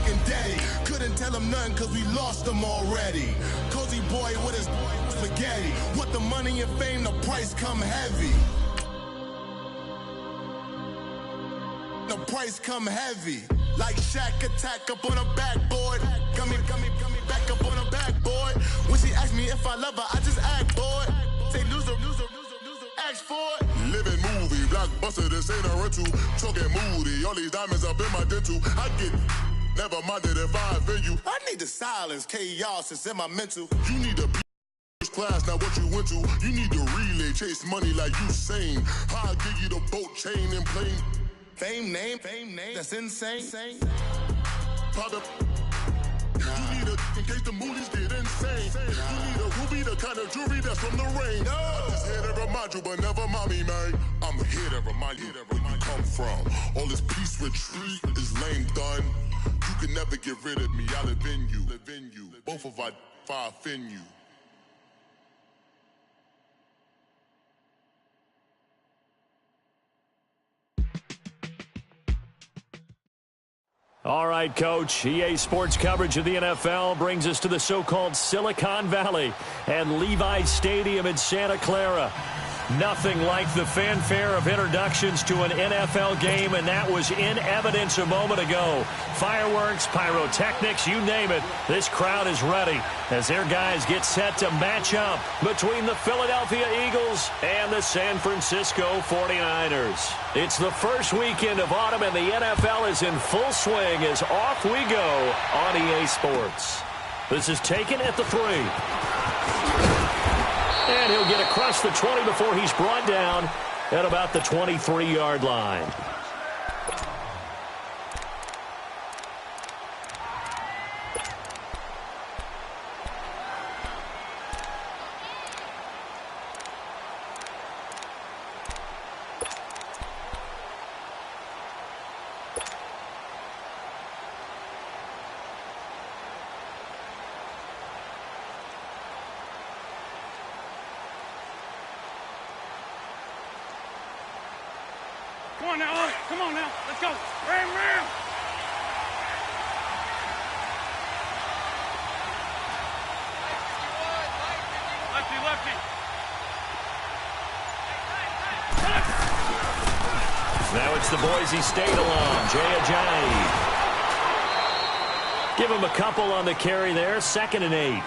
looking daddy. Couldn't tell him nothing cause we lost him already. Cozy boy with his spaghetti. With the money and fame, the price come heavy. The price come heavy. Like Shaq attack up on a backboard. Gummy, back up on a backboard. When she asked me if I love her, I just act bored. Say loser, ask for it. Living movie, blockbuster, this ain't a rental. Talking moody, all these diamonds up in my dental. I get never minded if I offend you. I need the silence, chaos is in my mental. You need to be first class, not what you went to. You need to relay, chase money like you sane. I'll give you the boat, chain, and plane. Fame name, that's insane. Pop up. You need a, in case the moodies get insane. You need a ruby, the kind of jewelry that's from the rain. I'm just here to remind you, but never mind me, man. I'm here to remind you where you come from. All this peace retreat is lame done. You can never get rid of me, I live in you. Both of our fire offend you. All right, Coach. EA Sports coverage of the NFL brings us to the so-called Silicon Valley and Levi's Stadium in Santa Clara. Nothing like the fanfare of introductions to an NFL game, and that was in evidence a moment ago. Fireworks, pyrotechnics, you name it. This crowd is ready as their guys get set to match up between the Philadelphia Eagles and the San Francisco 49ers. It's the first weekend of autumn, and the NFL is in full swing as off we go on EA Sports. This is taken at the 3. And he'll get across the 20 before he's brought down at about the 23-yard line. Come on now, come on now, let's go. Ram, ram. Lefty. Now it's the Boise State alum, Jay Ajayi. Give him a couple on the carry there, 2nd and 8.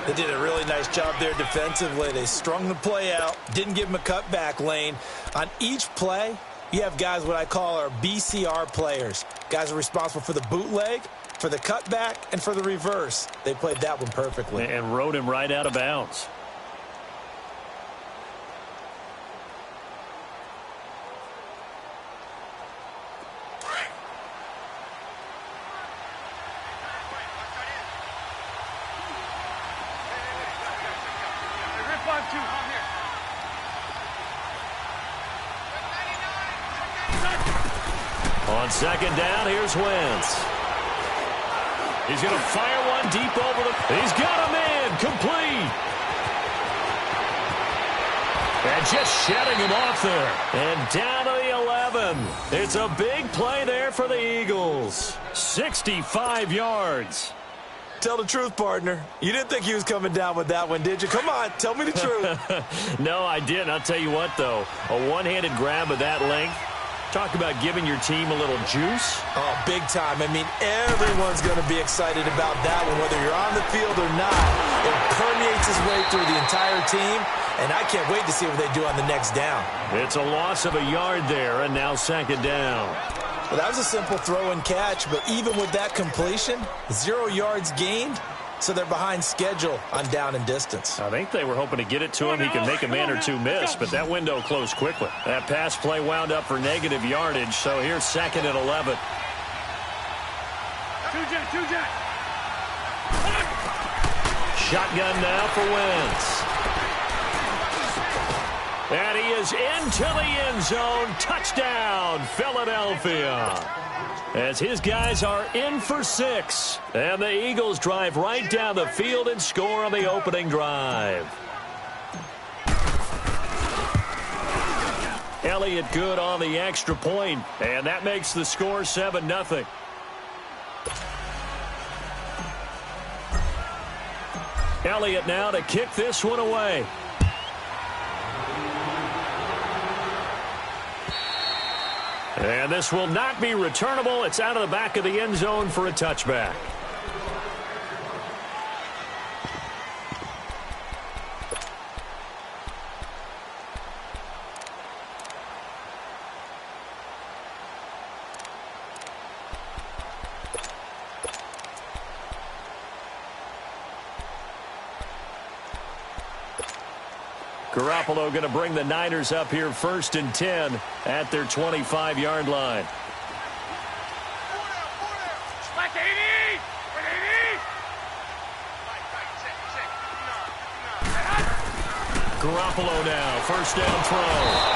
They did a really nice job there defensively. They strung the play out, didn't give him a cutback lane. On each play, you have guys what I call our BCR players. Guys are responsible for the bootleg, for the cutback, and for the reverse. They played that one perfectly. And rode him right out of bounds. On 2nd down, here's Wentz. He's going to fire one deep over the... He's got him in, complete. And just shedding him off there. And down to the 11. It's a big play there for the Eagles. 65 yards. Tell the truth, partner. You didn't think he was coming down with that one, did you? Come on, tell me the truth. No, I didn't. I'll tell you what, though. A one-handed grab of that length. Talk about giving your team a little juice. Oh, big time. I mean, everyone's going to be excited about that one, whether you're on the field or not. It permeates its way through the entire team, and I can't wait to see what they do on the next down. It's a loss of a yard there, and now 2nd down. Well, that was a simple throw and catch, but even with that completion, 0 yards gained, so they're behind schedule on down and distance. I think they were hoping to get it to him. He could make a man or two miss, but that window closed quickly. That pass play wound up for negative yardage, so here's 2nd and 11. Two jet. Shotgun now for Wentz. And he is into the end zone. Touchdown, Philadelphia. As his guys are in for 6. And the Eagles drive right down the field and score on the opening drive. Elliott good on the extra point, and that makes the score 7-0. Elliott now to kick this one away. And this will not be returnable. It's out of the back of the end zone for a touchback. Garoppolo going to bring the Niners up here 1st and 10 at their 25-yard line. Garoppolo now, 1st down throw.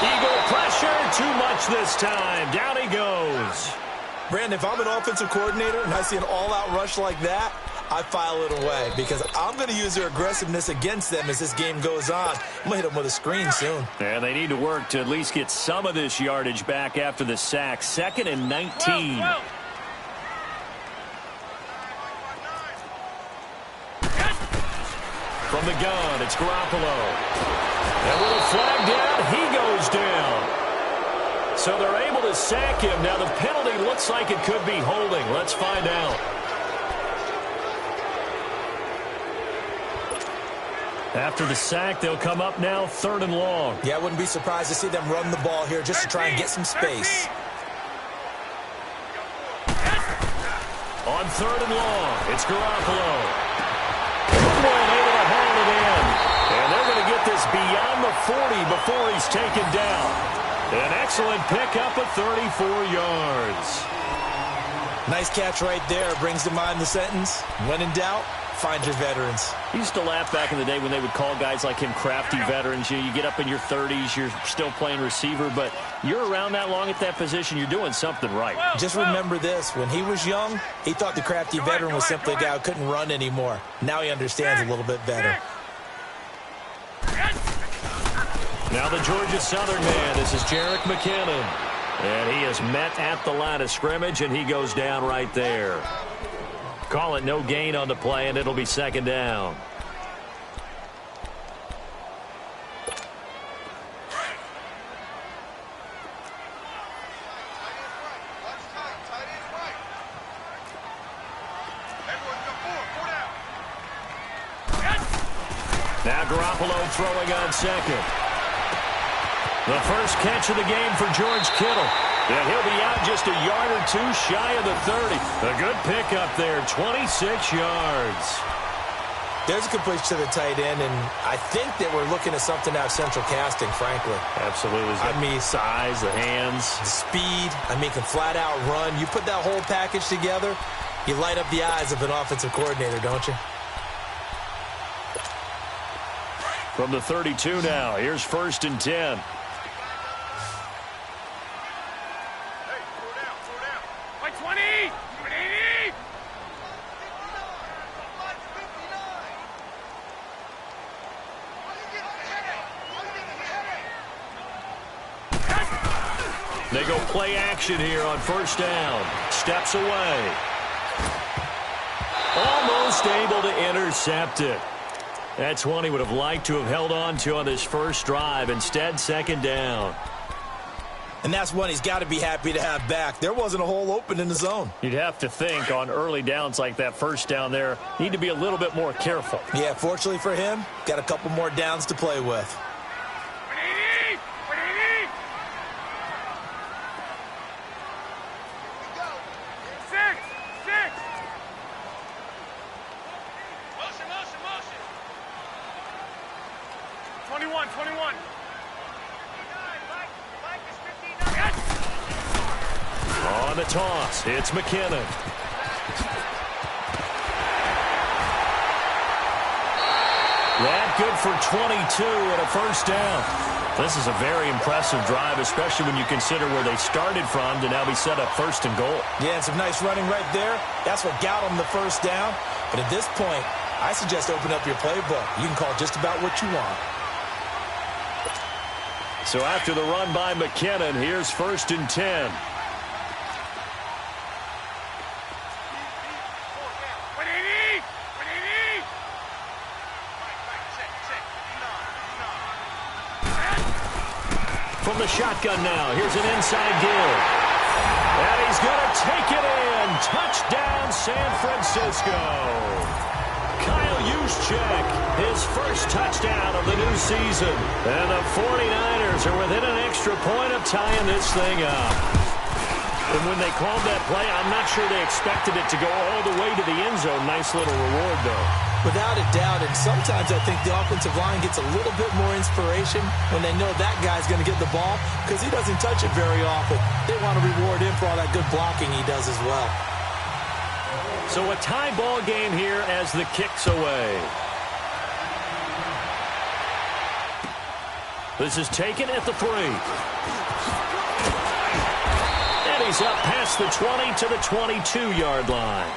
Eagle pressure, too much this time. Down he goes. Brandon, if I'm an offensive coordinator and I see an all-out rush like that, I file it away because I'm going to use their aggressiveness against them as this game goes on. I'm going to hit them with a screen soon. And they need to work to at least get some of this yardage back after the sack. 2nd and 19. Whoa. From the gun, it's Garoppolo. And with a flag down, he goes down. So they're able to sack him. Now the penalty looks like it could be holding. Let's find out. After the sack, they'll come up now 3rd and long. Yeah, I wouldn't be surprised to see them run the ball here just to try and get some space. On 3rd and long, it's Garoppolo. Able to haul it in. And they're going to get this beyond the 40 before he's taken down. An excellent pickup of 34 yards. Nice catch right there. Brings to mind the sentence, when in doubt, find your veterans. I used to laugh back in the day when they would call guys like him crafty veterans. You get up in your 30s, you're still playing receiver, but you're around that long at that position, you're doing something right. Just remember this. When he was young, he thought the crafty veteran was simply a guy who couldn't run anymore. Now he understands a little bit better. Now the Georgia Southern man. This is Jerick McKinnon. And he is met at the line of scrimmage, and he goes down right there. Call it no gain on the play, and it'll be 2nd down. Now Garoppolo throwing on 2nd. The first catch of the game for George Kittle. And he'll be out just a yard or two shy of the 30. A good pickup there, 26 yards. There's a completion to the tight end, and I think that we're looking at something out of central casting, frankly. Absolutely. I mean, size, the hands. The speed, I mean, can flat out run. You put that whole package together, you light up the eyes of an offensive coordinator, don't you? From the 32 now, here's 1st and 10. They go play action here on 1st down. Steps away. Almost able to intercept it. That's one he would have liked to have held on to on this first drive. Instead, 2nd down. And that's one he's got to be happy to have back. There wasn't a hole open in the zone. You'd have to think on early downs like that 1st down there, need to be a little bit more careful. Yeah, fortunately for him, got a couple more downs to play with. On the toss, it's McKinnon. That good for 22 and a 1st down. This is a very impressive drive, especially when you consider where they started from to now be set up 1st and goal. Yeah, and some nice running right there. That's what got them the 1st down. But at this point, I suggest open up your playbook. You can call just about what you want. So after the run by McKinnon, here's 1st and 10. the shotgun now. Here's an inside give. And he's going to take it in. Touchdown, San Francisco. Kyle Juszczyk, his first touchdown of the new season. And the 49ers are within an extra point of tying this thing up. And when they called that play, I'm not sure they expected it to go all the way to the end zone. Nice little reward, though. Without a doubt, and sometimes I think the offensive line gets a little bit more inspiration when they know that guy's going to get the ball because he doesn't touch it very often. They want to reward him for all that good blocking he does as well. So a tie ball game here as the kick's away. This is taken at the 3. And he's up past the 20 to the 22-yard line.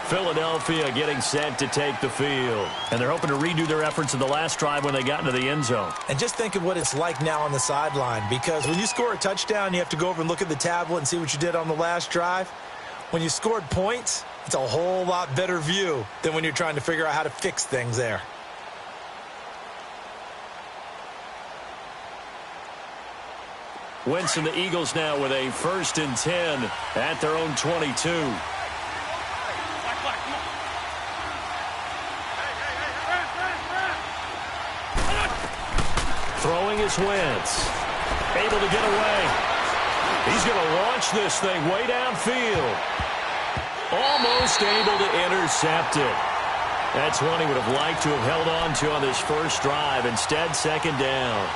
Philadelphia getting set to take the field. And they're hoping to redo their efforts in the last drive when they got into the end zone. And just think of what it's like now on the sideline, because when you score a touchdown, you have to go over and look at the tablet and see what you did on the last drive. When you scored points, it's a whole lot better view than when you're trying to figure out how to fix things there. Wentz and the Eagles now with a 1st and 10 at their own 22. Throwing is Wentz. Able to get away. He's going to launch this thing way downfield. Almost able to intercept it. That's one he would have liked to have held on to on this first drive. Instead, 2nd down.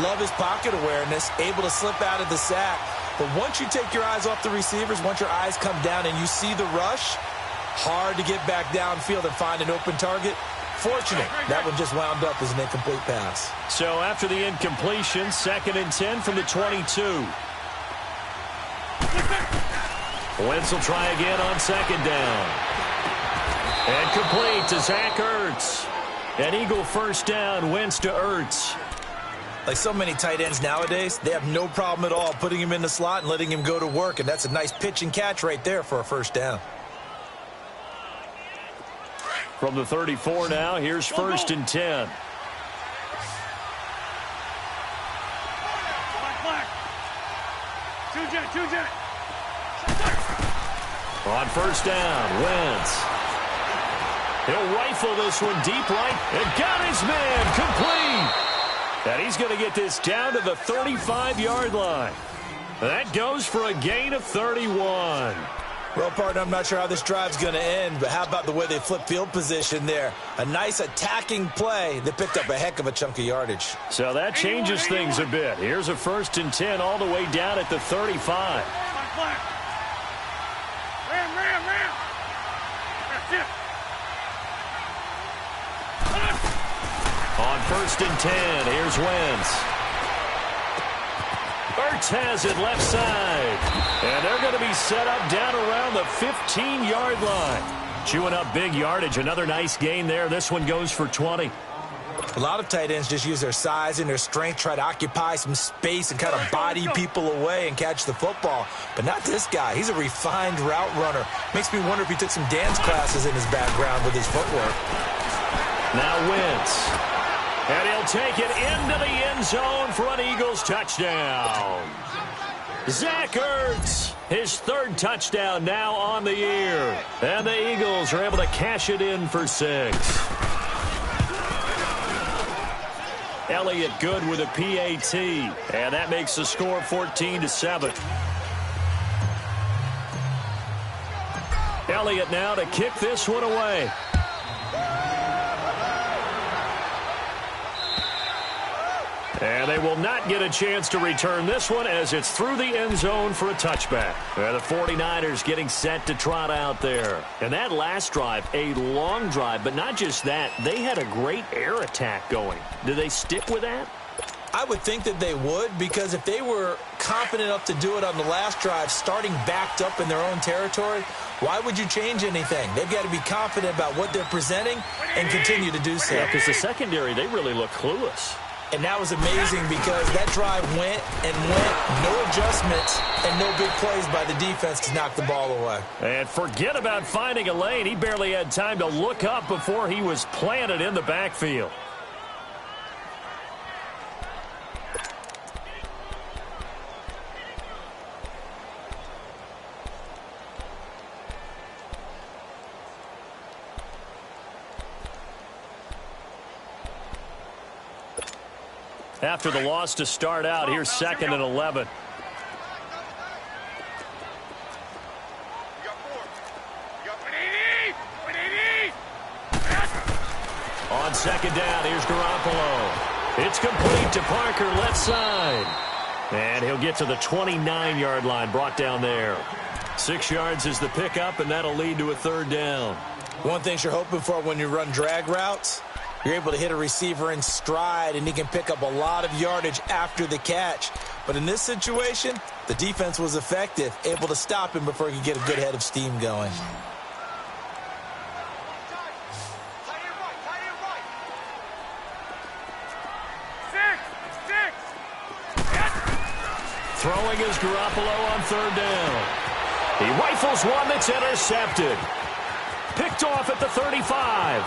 Love his pocket awareness, able to slip out of the sack. But once you take your eyes off the receivers, once your eyes come down and you see the rush, hard to get back downfield and find an open target. Fortunate, that one just wound up as an incomplete pass. So after the incompletion, 2nd and 10 from the 22. Wentz will try again on 2nd down. And complete to Zach Ertz. An Eagle 1st down, Wentz to Ertz. Like so many tight ends nowadays, they have no problem at all putting him in the slot and letting him go to work. And that's a nice pitch and catch right there for a 1st down. From the 34 now, here's 1st and 10. Two-jet. On 1st down, Wentz. He'll rifle this one deep right and got his man complete. And he's going to get this down to the 35-yard line. That goes for a gain of 31. Well, partner, I'm not sure how this drive's going to end, but how about the way they flip field position there? A nice attacking play that picked up a heck of a chunk of yardage. So that changes things a bit. Here's a 1st and 10 all the way down at the 35. Ram. That's it. On 1st and 10, here's Wentz. Ertz has it left side. And they're going to be set up down around the 15-yard line. Chewing up big yardage. Another nice gain there. This one goes for 20. A lot of tight ends just use their size and their strength, try to occupy some space and kind of body people away and catch the football. But not this guy. He's a refined route runner. Makes me wonder if he took some dance classes in his background with his footwork. Now Wentz. And he'll take it into the end zone for an Eagles touchdown. Zach Ertz, his 3rd touchdown now on the year. And the Eagles are able to cash it in for 6. Elliott good with a PAT. And that makes the score 14-7. Elliott now to kick this one away. And they will not get a chance to return this one as it's through the end zone for a touchback. And the 49ers getting set to trot out there. And that last drive, a long drive, but not just that. They had a great air attack going. Do they stick with that? I would think that they would, because if they were confident enough to do it on the last drive, starting backed up in their own territory, why would you change anything? They've got to be confident about what they're presenting and continue to do so. Yeah, because the secondary, they really look clueless. And that was amazing because that drive went and went, no adjustments, and no big plays by the defense to knock the ball away. And forget about finding a lane. He barely had time to look up before he was planted in the backfield. after the loss to start out. Here's 2nd and 11. On 2nd down, here's Garoppolo. It's complete to Parker, left side. And he'll get to the 29-yard line, brought down there. 6 yards is the pickup, and that'll lead to a 3rd down. One thing you're hoping for when you run drag routes, you're able to hit a receiver in stride, and he can pick up a lot of yardage after the catch. But in this situation, the defense was effective, able to stop him before he could get a good head of steam going. Throwing is Garoppolo on 3rd down. He rifles one that's intercepted. Picked off at the 35.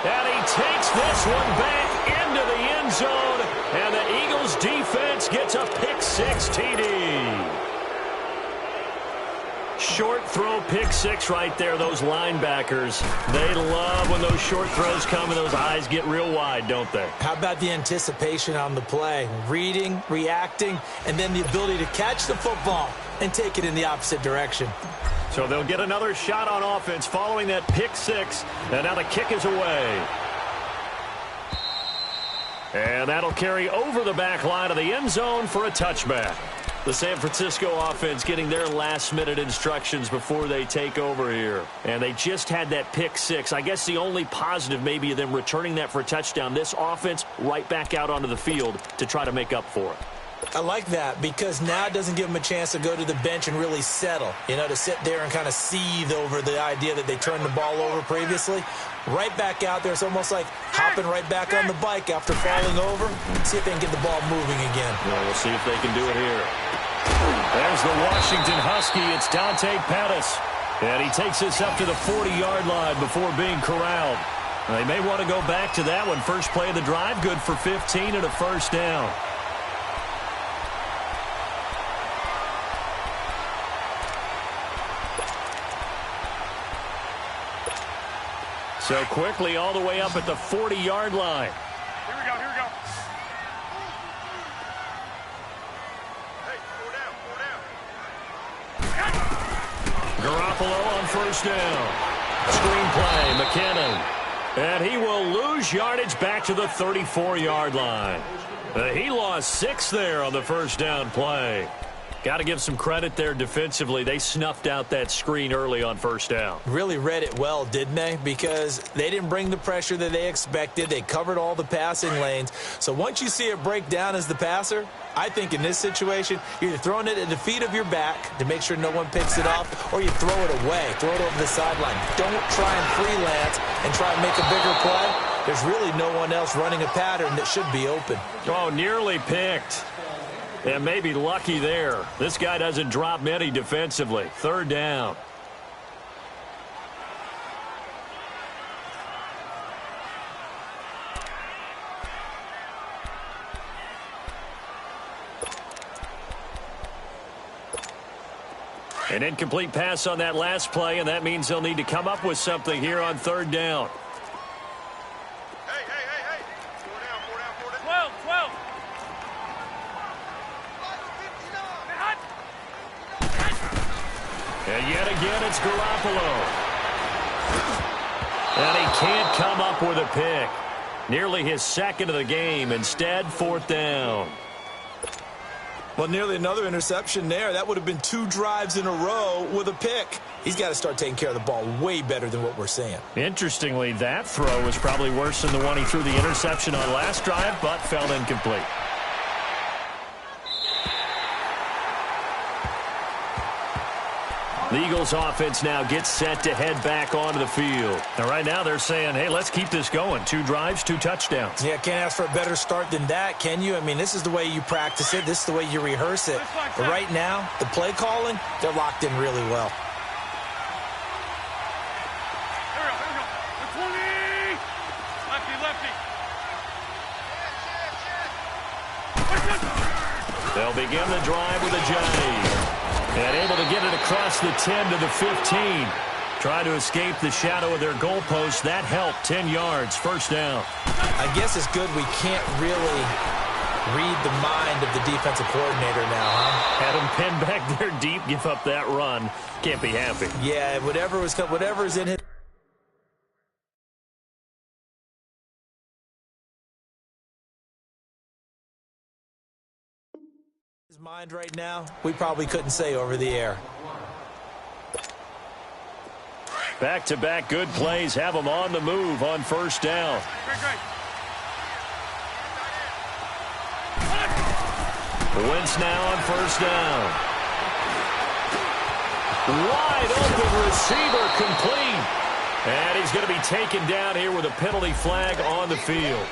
And he takes this one back into the end zone. And the Eagles defense gets a pick-6 TD. Short throw, pick-6 right there. Those linebackers, they love when those short throws come and those eyes get real wide, don't they? How about the anticipation on the play? Reading, reacting, and then the ability to catch the football and take it in the opposite direction. So they'll get another shot on offense following that pick-6, and now the kick is away. And that'll carry over the back line of the end zone for a touchback. The San Francisco offense getting their last-minute instructions before they take over here. And they just had that pick-6. I guess the only positive maybe of them returning that for a touchdown. This offense right back out onto the field to try to make up for it. I like that because now it doesn't give them a chance to go to the bench and really settle, to sit there and kind of seethe over the idea that they turned the ball over previously. Right back out there. It's almost like hopping right back on the bike after falling over. See if they can get the ball moving again. Well, we'll see if they can do it here. There's the Washington Husky. It's Dante Pettis. And he takes this up to the 40-yard line before being corralled. They may want to go back to that one. First play of the drive, good for 15 and a 1st down. So quickly all the way up at the 40-yard line. Here we go, here we go. Hey, four down. Garoppolo on 1st down. Screenplay, McKinnon. And he will lose yardage back to the 34-yard line. He lost 6 there on the 1st down play. Got to give some credit there defensively. They snuffed out that screen early on 1st down. Really read it well, didn't they? Because they didn't bring the pressure that they expected. They covered all the passing lanes. So once you see it break down as the passer, I think in this situation, you're either throwing it at the feet of your back to make sure no one picks it off, or you throw it away, throw it over the sideline. Don't try and freelance and try and make a bigger play. There's really no one else running a pattern that should be open. Oh, nearly picked. And maybe lucky there. This guy doesn't drop many defensively. 3rd down. An incomplete pass on that last play, and that means they'll need to come up with something here on 3rd down. Hey. 4 down. 12. And yet again, it's Garoppolo. And he can't come up with a pick. Nearly his 2nd of the game. Instead, 4th down. Well, nearly another interception there. That would have been 2 drives in a row with a pick. He's got to start taking care of the ball way better than what we're seeing. Interestingly, that throw was probably worse than the one he threw the interception on last drive, but fell incomplete. The Eagles offense now gets set to head back onto the field. And right now they're saying, hey, let's keep this going. 2 drives, 2 touchdowns. Yeah, can't ask for a better start than that, can you? I mean, this is the way you practice it. This is the way you rehearse it. But right now, the play calling, they're locked in really well. Here we go. The 20. Lefty. They'll begin the drive with a Johnny. And able to get it across the 10 to the 15. Try to escape the shadow of their goalpost. That helped. 10 yards, first down. I guess it's good we can't really read the mind of the defensive coordinator now, huh? Had him pinned back there deep, give up that run. Can't be happy. Yeah, whatever's in his mind right now, we probably couldn't say over the air. Back-to-back good plays have them on the move on first down. Wentz now on first down. Wide open receiver, complete. And he's going to be taken down here with a penalty flag on the field.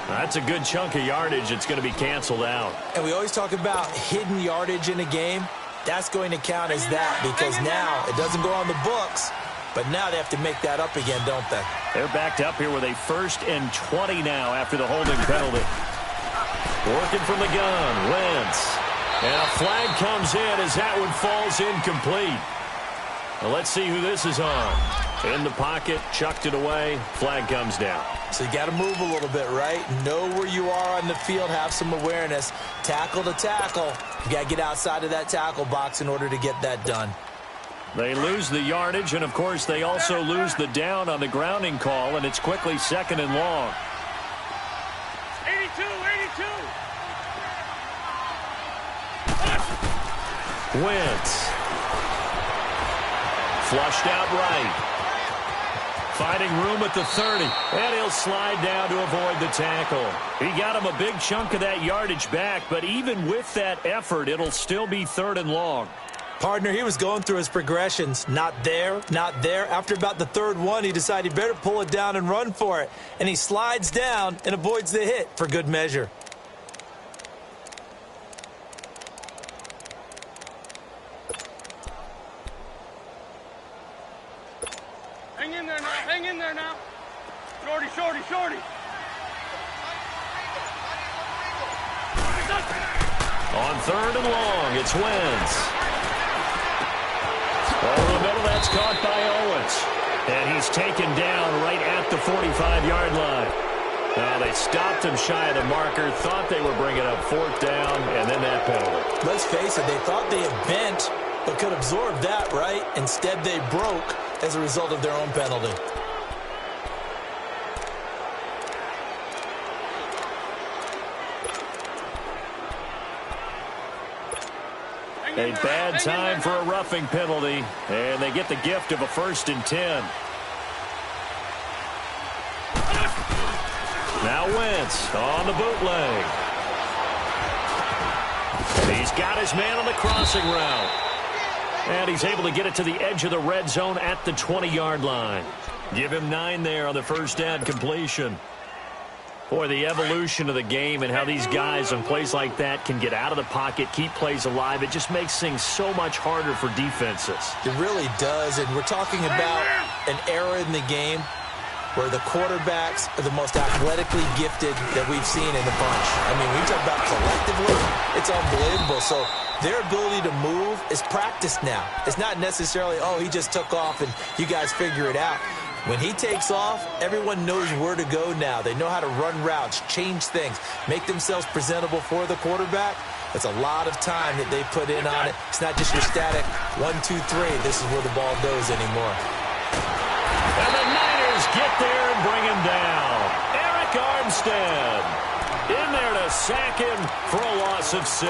That's a good chunk of yardage. It's going to be canceled out. And we always talk about hidden yardage in a game. That's going to count as that because now it doesn't go on the books, but now they have to make that up again, don't they? They're backed up here with a 1st and 20 now after the holding penalty. Working from the gun, Wentz. And a flag comes in as that one falls incomplete. Now let's see who this is on. In the pocket, chucked it away, flag comes down. So you got to move a little bit, right? Know where you are on the field, have some awareness. Tackle to tackle. You got to get outside of that tackle box in order to get that done. They lose the yardage, and of course they also lose the down on the grounding call, and it's quickly 2nd and long. 82. Wentz. Flushed out right. Finding room at the 30. And he'll slide down to avoid the tackle. He got him a big chunk of that yardage back, but even with that effort, it'll still be 3rd and long. Partner, he was going through his progressions. Not there, not there. After about the 3rd one, he decided he better pull it down and run for it. And he slides down and avoids the hit for good measure. Hang in there now. Shorty. On 3rd and long, it's Wentz. Over the middle, that's caught by Owens. And he's taken down right at the 45-yard line. Now they stopped him shy of the marker, thought they were bringing up 4th down, and then that penalty. Let's face it, they thought they had bent, but could absorb that, right? Instead, they broke as a result of their own penalty. A bad time for a roughing penalty, and they get the gift of a 1st and 10. Now Wentz on the bootleg. And he's got his man on the crossing route. And he's able to get it to the edge of the red zone at the 20-yard line. Give him 9 there on the first down completion. Boy, the evolution of the game and how these guys on plays like that can get out of the pocket, keep plays alive, it just makes things so much harder for defenses. It really does, and we're talking about an era in the game where the quarterbacks are the most athletically gifted that we've seen in the bunch. I mean, we talk about collectively, it's unbelievable. So their ability to move is practiced now. It's not necessarily, oh, he just took off and you guys figure it out. When he takes off, everyone knows where to go now. They know how to run routes, change things, make themselves presentable for the quarterback. That's a lot of time that they put in on it. It's not just your static 1, 2, 3. This is where the ball goes anymore. And the Niners get there and bring him down. Eric Armstead in there to sack him for a loss of 6.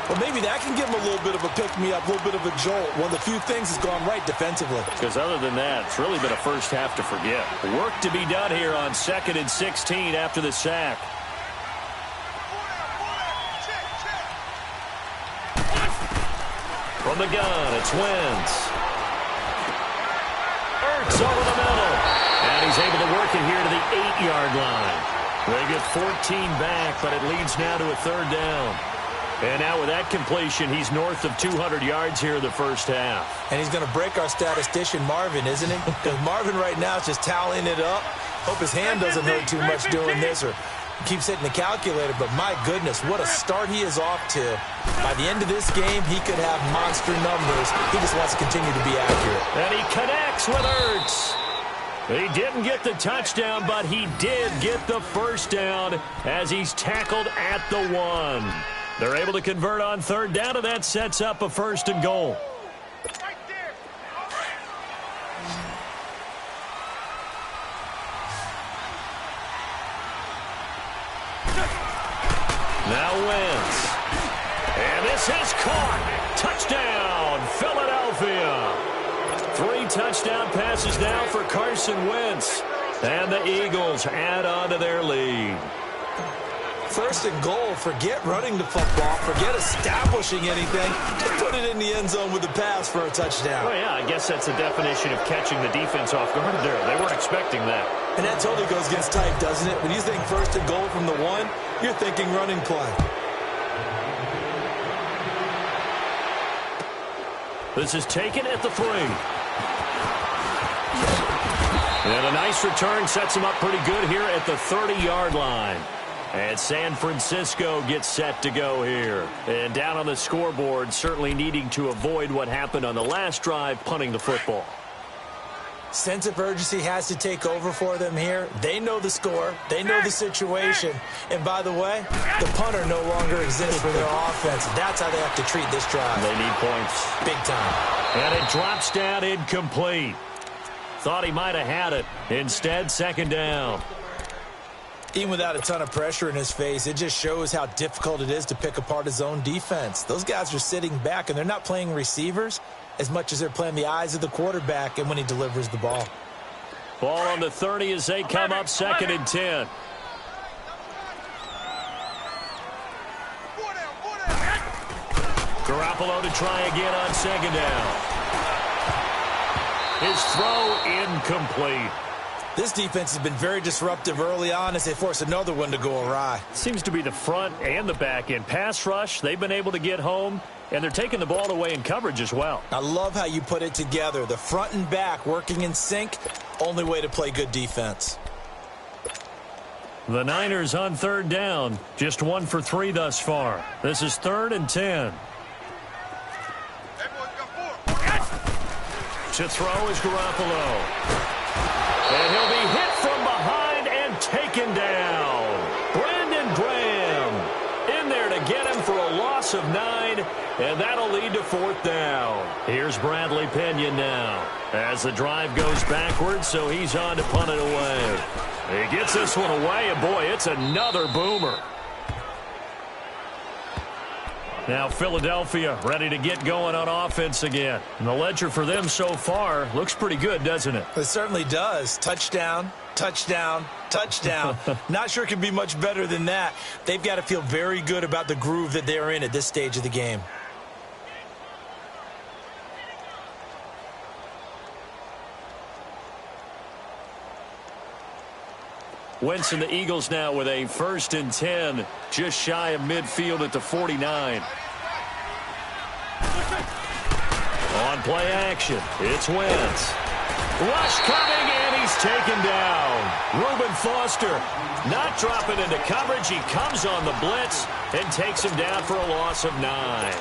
Well, maybe that can give him a little bit of a pick-me-up, a little bit of a jolt. One of the few things has gone right defensively. Because other than that, it's really been a first half to forget. Work to be done here on 2nd and 16 after the sack. From the gun, it's Wentz. Ertz over the middle. And he's able to work it here to the 8-yard line. They get 14 back, but it leads now to a 3rd down. And now with that completion, he's north of 200 yards here in the first half. And he's going to break our statistician, Marvin, isn't he? Because Marvin right now is just tallying it up. Hope his hand doesn't hurt too much doing this, or keeps hitting the calculator, but my goodness, what a start he is off to. By the end of this game, he could have monster numbers. He just wants to continue to be accurate. And he connects with Ertz. He didn't get the touchdown, but he did get the first down as he's tackled at the 1. They're able to convert on third down, and that sets up a 1st and goal. Now Wentz. And this is caught. Touchdown, Philadelphia. 3 touchdown passes now for Carson Wentz. And the Eagles add on to their lead. 1st and goal. Forget running the football. Forget establishing anything. Just put it in the end zone with the pass for a touchdown. Oh, yeah, I guess that's the definition of catching the defense off guard there. They weren't expecting that. And that totally goes against type, doesn't it? When you think 1st and goal from the 1, you're thinking running play. This is taken at the 3. And a nice return sets him up pretty good here at the 30-yard line. And San Francisco gets set to go here. And down on the scoreboard, certainly needing to avoid what happened on the last drive, punting the football. Sense of urgency has to take over for them here. They know the score. They know the situation. And by the way, the punter no longer exists for their offense. That's how they have to treat this drive. They need points. Big time. And it drops down incomplete. Thought he might have had it. Instead, 2nd down. Even without a ton of pressure in his face, it just shows how difficult it is to pick apart his own defense. Those guys are sitting back, and they're not playing receivers as much as they're playing the eyes of the quarterback and when he delivers the ball. Ball on the 30 as they come up 2nd and 10. Garoppolo to try again on 2nd down. His throw incomplete. This defense has been very disruptive early on as they force another one to go awry. Seems to be the front and the back end. Pass rush, they've been able to get home, and they're taking the ball away in coverage as well. I love how you put it together. The front and back working in sync, only way to play good defense. The Niners on 3rd down, just 1 for 3 thus far. This is 3rd and 10. To throw is Garoppolo. And he'll be hit from behind and taken down. Brandon Graham in there to get him for a loss of 9, and that'll lead to 4th down. Here's Bradley Pinion now as the drive goes backwards, so he's on to punt it away. He gets this one away, and boy, it's another boomer. Now Philadelphia ready to get going on offense again. And the ledger for them so far looks pretty good, doesn't it? It certainly does. Touchdown, touchdown, touchdown. Not sure it can be much better than that. They've got to feel very good about the groove that they're in at this stage of the game. Wentz and the Eagles now with a 1st and 10, just shy of midfield at the 49. On play action, it's Wentz. Rush coming, and he's taken down. Reuben Foster not dropping into coverage. He comes on the blitz and takes him down for a loss of 9.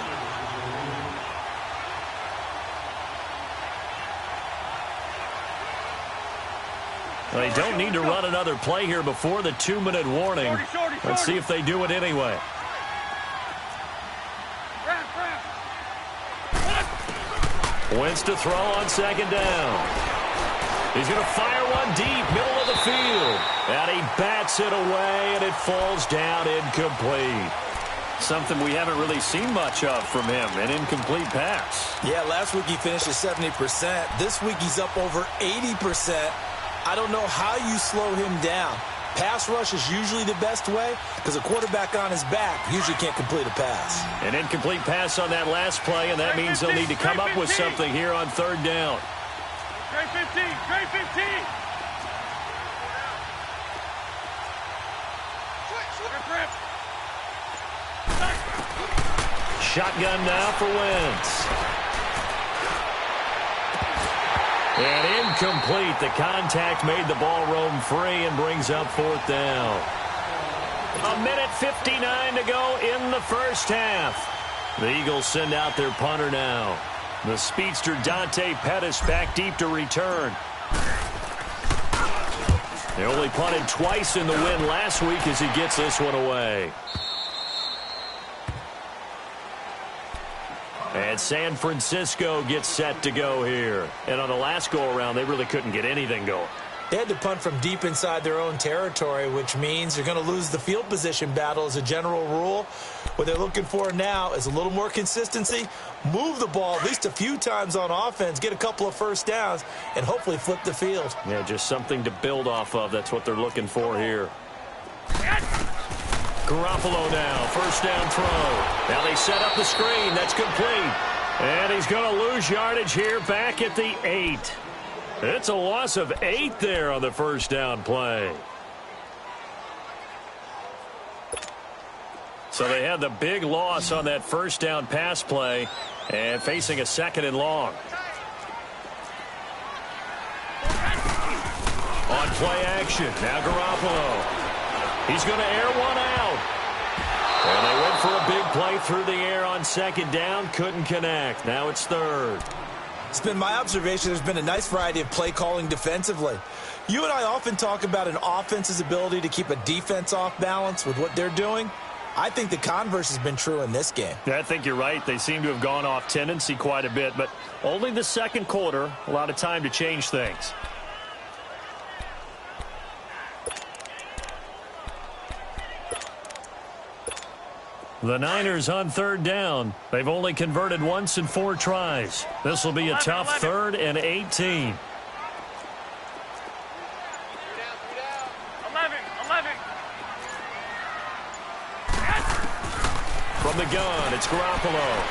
They don't need to run another play here before the 2-minute warning. Let's see if they do it anyway. Wentz to throw on 2nd down. He's going to fire one deep, middle of the field. And he bats it away, and it falls down incomplete. Something we haven't really seen much of from him, an incomplete pass. Yeah, last week he finished at 70%. This week he's up over 80%. I don't know how you slow him down. Pass rush is usually the best way because a quarterback on his back usually can't complete a pass. An incomplete pass on that last play, and that means they'll need to come up with something here on 3rd down. Trade 15, trade 15. Shotgun now for Wentz. And incomplete. The contact made the ball roam free and brings up 4th down. 1:59 to go in the first half. The Eagles send out their punter now. The speedster Dante Pettis back deep to return. They only punted twice in the win last week as he gets this one away. And San Francisco gets set to go here. And on the last go-around, they really couldn't get anything going. They had to punt from deep inside their own territory, which means you're going to lose the field position battle as a general rule. What they're looking for now is a little more consistency, move the ball at least a few times on offense, get a couple of first downs, and hopefully flip the field. Yeah, just something to build off of. That's what they're looking for here. Garoppolo now, first down throw. Now they set up the screen. That's complete. And he's going to lose yardage here back at the 8. It's a loss of 8 there on the first down play. So they had the big loss on that first down pass play and facing a 2nd and long. On play action, now Garoppolo. He's going to air one out. And they went for a big play through the air on 2nd down. Couldn't connect. Now it's 3rd. It's been my observation there's been a nice variety of play calling defensively. You and I often talk about an offense's ability to keep a defense off balance with what they're doing. I think the converse has been true in this game. I think you're right. They seem to have gone off tendency quite a bit, but only the second quarter, a lot of time to change things. The Niners on 3rd down. They've only converted once in 4 tries. This will be a tough 3rd and 18. 11. From the gun, it's Garoppolo.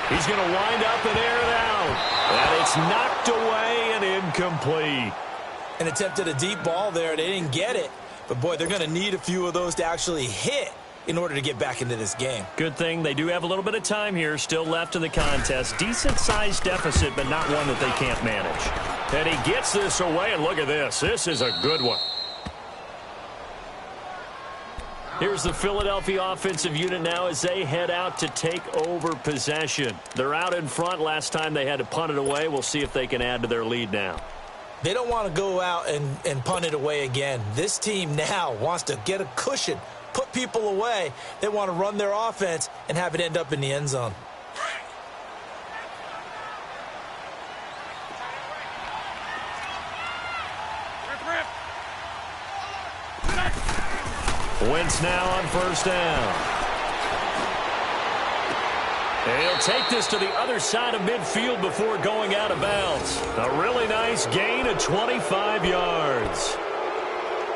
He's going to wind up and air it out. And it's knocked away and incomplete. And attempted a deep ball there. They didn't get it. But, boy, they're going to need a few of those to actually hit in order to get back into this game. Good thing they do have a little bit of time here still left in the contest. Decent-sized deficit, but not one that they can't manage. And he gets this away, and look at this. This is a good one. Here's the Philadelphia offensive unit now as they head out to take over possession. They're out in front. Last time they had to punt it away. We'll see if they can add to their lead now. They don't want to go out and punt it away again. This team now wants to get a cushion, put people away. They want to run their offense and have it end up in the end zone. Wentz now on first down. And he'll take this to the other side of midfield before going out of bounds. A really nice gain of 25 yards.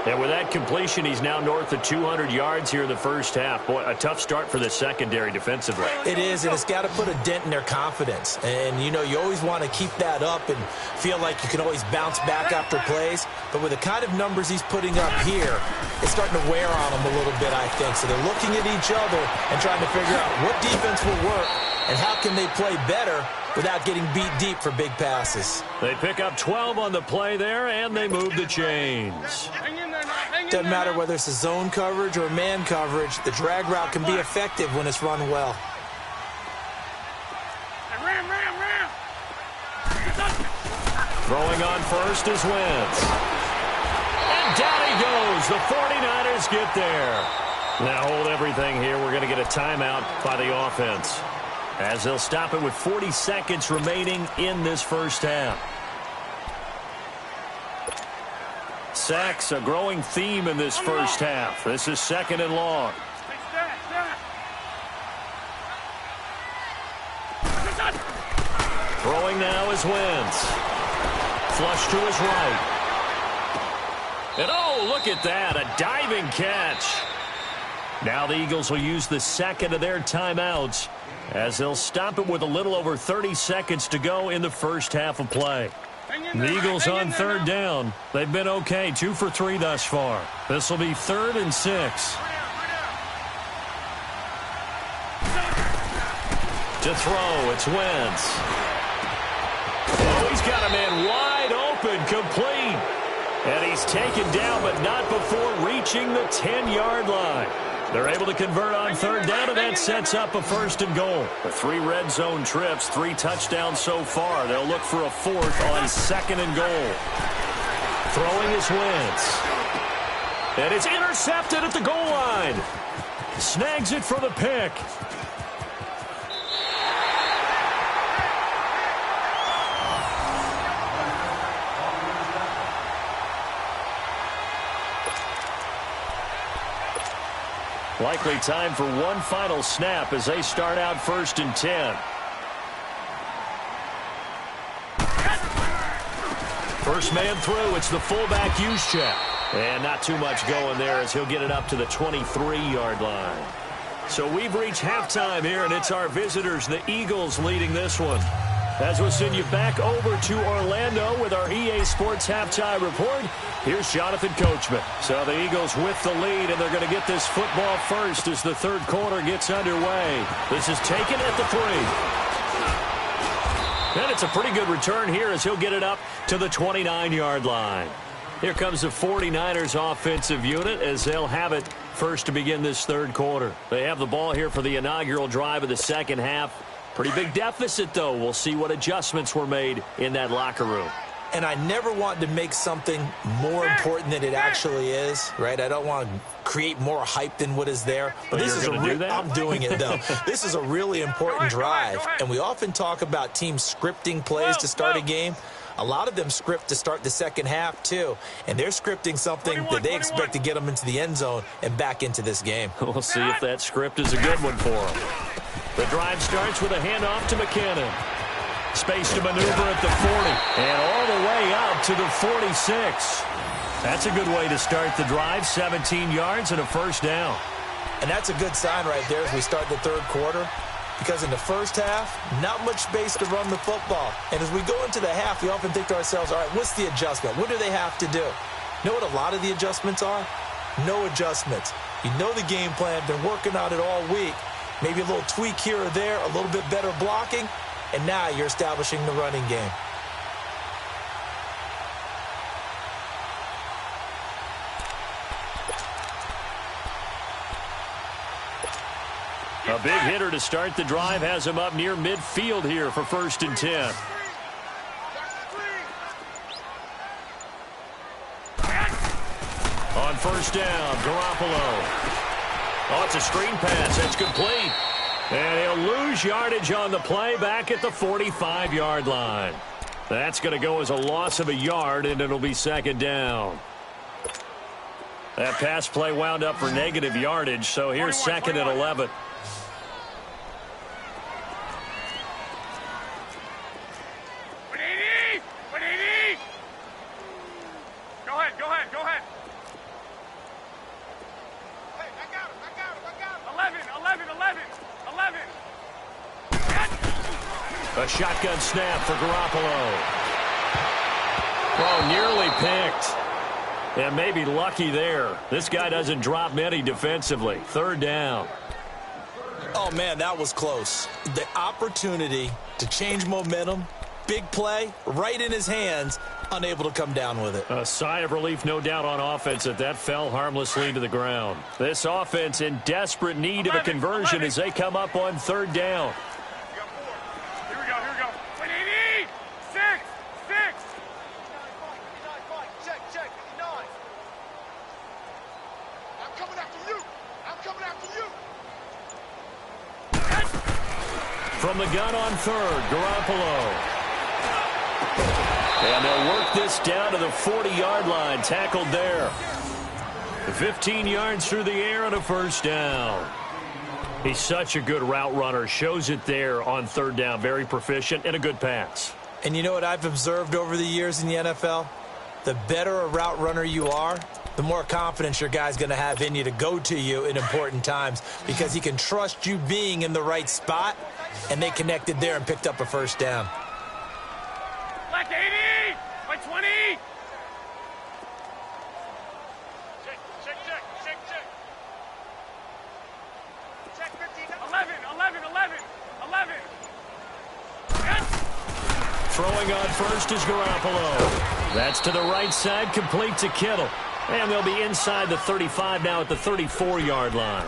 And with that completion, he's now north of 200 yards here in the first half. Boy, a tough start for the secondary defensively. It is, and it's got to put a dent in their confidence. And, you know, you always want to keep that up and feel like you can always bounce back after plays. But with the kind of numbers he's putting up here, it's starting to wear on them a little bit, I think. So they're looking at each other and trying to figure out what defense will work and how can they play better without getting beat deep for big passes. They pick up 12 on the play there, and they move the chains. Doesn't matter whether it's a zone coverage or man coverage, the drag route can be effective when it's run well. Throwing on first is Wentz. And down he goes. The 49ers get there. Now hold everything here. We're going to get a timeout by the offense, as they'll stop it with 40 seconds remaining in this first half. Sacks, a growing theme in this first half. This is 2nd and long. Throwing now is Wentz. Flush to his right. And oh, look at that, a diving catch. Now the Eagles will use the second of their timeouts as they'll stop it with a little over 30 seconds to go in the first half of play. The Eagles on 3rd down. They've been okay, 2 for 3 thus far. This will be 3rd and 6. To throw, it's Wentz. Oh, he's got a man wide open, complete. And he's taken down, but not before reaching the 10-yard line. They're able to convert on third down, and that sets up a 1st and goal. The 3 red zone trips, 3 touchdowns so far. They'll look for a 4th on 2nd and goal. Throwing is Wentz. And it's intercepted at the goal line. Snags it for the pick. Likely time for one final snap as they start out 1st and 10. First man through, it's the fullback Juszczyk. And not too much going there as he'll get it up to the 23-yard line. So we've reached halftime here, and it's our visitors, the Eagles, leading this one. As we'll send you back over to Orlando with our EA Sports Halftime Report, here's Jonathan Coachman. So the Eagles with the lead, and they're going to get this football first as the 3rd quarter gets underway. This is taken at the 3. And it's a pretty good return here as he'll get it up to the 29-yard line. Here comes the 49ers offensive unit as they'll have it first to begin this 3rd quarter. They have the ball here for the inaugural drive of the 2nd half. Pretty big deficit, though. We'll see what adjustments were made in that locker room. And I never want to make something more important than it actually is, right? I don't want to create more hype than what is there. But this is I'm doing it, though. This is a really important drive. And we often talk about teams scripting plays to start a game. A lot of them script to start the 2nd half, too. And they're scripting something that they expect to get them into the end zone and back into this game. We'll see if that script is a good one for them. The drive starts with a handoff to McKinnon. Space to maneuver at the 40. And all the way out to the 46. That's a good way to start the drive. 17 yards and a 1st down. And that's a good sign right there as we start the 3rd quarter. Because in the 1st half, not much space to run the football. And as we go into the half, we often think to ourselves, all right, what's the adjustment? What do they have to do? You know what a lot of the adjustments are? No adjustments. You know the game plan, been working on it all week. Maybe a little tweak here or there, a little bit better blocking, and now you're establishing the running game. A big hitter to start the drive has him up near midfield here for 1st and 10. On 1st down, Garoppolo. Oh, it's a screen pass. That's complete. And he'll lose yardage on the play back at the 45-yard line. That's going to go as a loss of a yard, and it'll be 2nd down. That pass play wound up for negative yardage, so here's 2nd and 11. Go ahead. Hey, I got him. 11. A shotgun snap for Garoppolo. Oh, nearly picked. And maybe lucky there. This guy doesn't drop many defensively. 3rd down. Oh, man, that was close. The opportunity to change momentum, big play, right in his hands, unable to come down with it. A sigh of relief, no doubt, on offense that fell harmlessly to the ground. This offense in desperate need of a conversion as they come up on 3rd down. Here we go. 6. Check. 9. I'm coming after you. From the gun on 3rd, Garoppolo. And they'll work this down to the 40-yard line. Tackled there. 15 yards through the air and a 1st down. He's such a good route runner. Shows it there on 3rd down. Very proficient and a good pass. And you know what I've observed over the years in the NFL? The better a route runner you are, the more confidence your guy's going to have in you to go to you in important times because he can trust you being in the right spot, and they connected there and picked up a 1st down. Black 80! By 20! Check. Check 15. 11. Throwing on 1st is Garoppolo. That's to the right side, complete to Kittle. And they'll be inside the 35 now at the 34-yard line.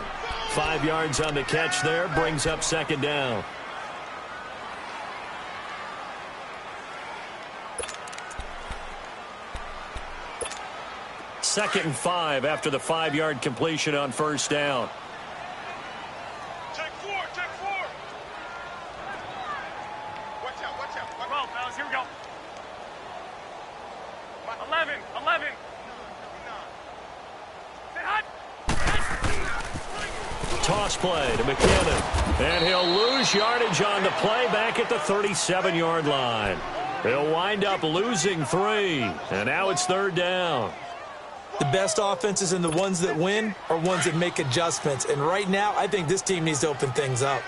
5 yards on the catch there, brings up second down. Second and 5 after the 5-yard completion on first down. Check 4, check 4. Watch out, watch out. Well, fellas, here we go. 11. Sit hot. Toss play to McKinnon. And he'll lose yardage on the play back at the 37-yard line. He'll wind up losing 3. And now it's third down. The best offenses and the ones that win are ones that make adjustments. And right now, I think this team needs to open things up.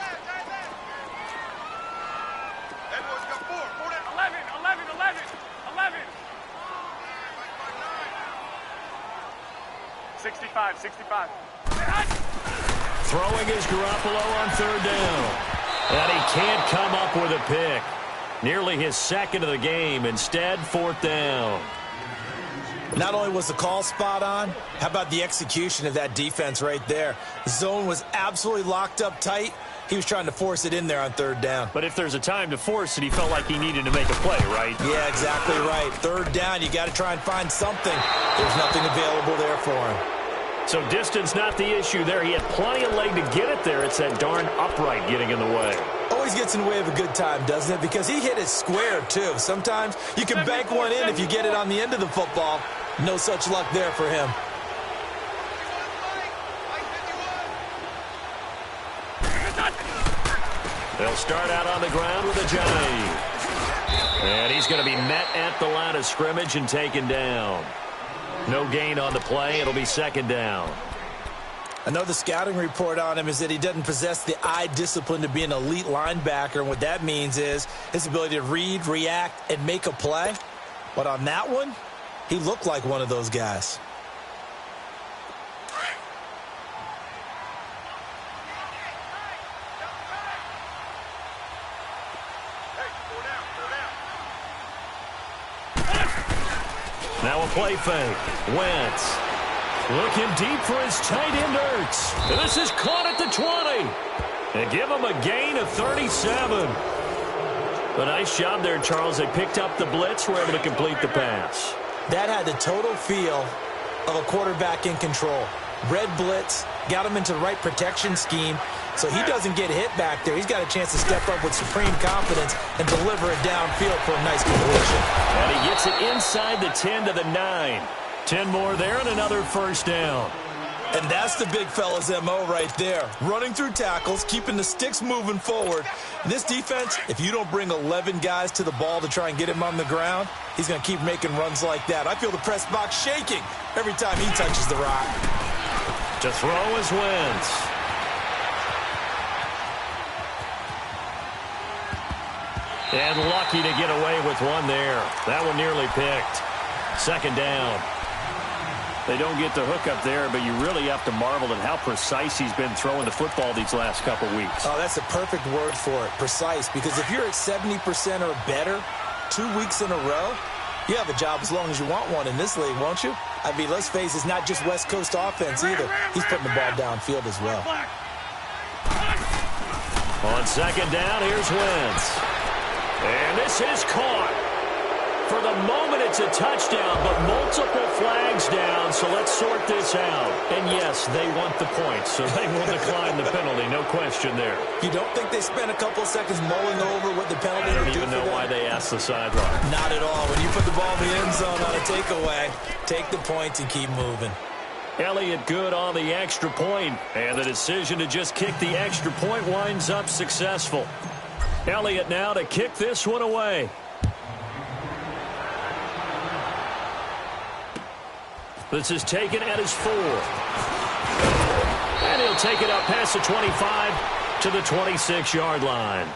65. Throwing is Garoppolo on third down. And he can't come up with a pick. Nearly his second of the game. Instead, fourth down. Not only was the call spot on, how about the execution of that defense right there? The zone was absolutely locked up tight. He was trying to force it in there on third down. But if there's a time to force it, he felt like he needed to make a play, right? Yeah, exactly right. Third down, you got to try and find something. There's nothing available there for him. So distance not the issue there. He had plenty of leg to get it there. It's that darn upright getting in the way. Always gets in the way of a good time, doesn't it? Because he hit it square, too. Sometimes you can bank one in if you get it on the end of the football. No such luck there for him. They'll start out on the ground with a jive. And he's going to be met at the line of scrimmage and taken down. No gain on the play. It'll be second down. I know the scouting report on him is that he doesn't possess the eye discipline to be an elite linebacker. And what that means is his ability to read, react, and make a play. But on that one, he looked like one of those guys. Now a play fake. Wentz looking deep for his tight end Ertz. This is caught at the 20. And give him a gain of 37. A nice job there, Charles. They picked up the blitz, were able to complete the pass. That had the total feel of a quarterback in control. Red blitz, got him into the right protection scheme, so he doesn't get hit back there. He's got a chance to step up with supreme confidence and deliver it downfield for a nice completion. And he gets it inside the 10 to the 9. 10 more there and another first down. And that's the big fella's MO right there. Running through tackles, keeping the sticks moving forward. And this defense, if you don't bring 11 guys to the ball to try and get him on the ground, he's going to keep making runs like that. I feel the press box shaking every time he touches the rock. To throw is Wentz. And lucky to get away with one there. That one nearly picked. Second down. They don't get the hook up there, but you really have to marvel at how precise he's been throwing the football these last couple weeks. Oh, that's a perfect word for it, precise, because if you're at 70% or better 2 weeks in a row, you have a job as long as you want one in this league, won't you? I mean, let's face it, it's not just West Coast offense either. He's putting the ball downfield as well. On second down, here's Wentz. And this is caught. For the moment, it's a touchdown, but multiple flags down, so let's sort this out. And yes, they want the points, so they will decline the penalty, no question there. You don't think they spent a couple of seconds mulling over what the penalty would do for them? I don't even know why they asked the sideline. Not at all. When you put the ball in the end zone on a takeaway, take the points and keep moving. Elliott good on the extra point, and the decision to just kick the extra point winds up successful. Elliott now to kick this one away. This is taken at his 4. And he'll take it up past the 25 to the 26-yard line.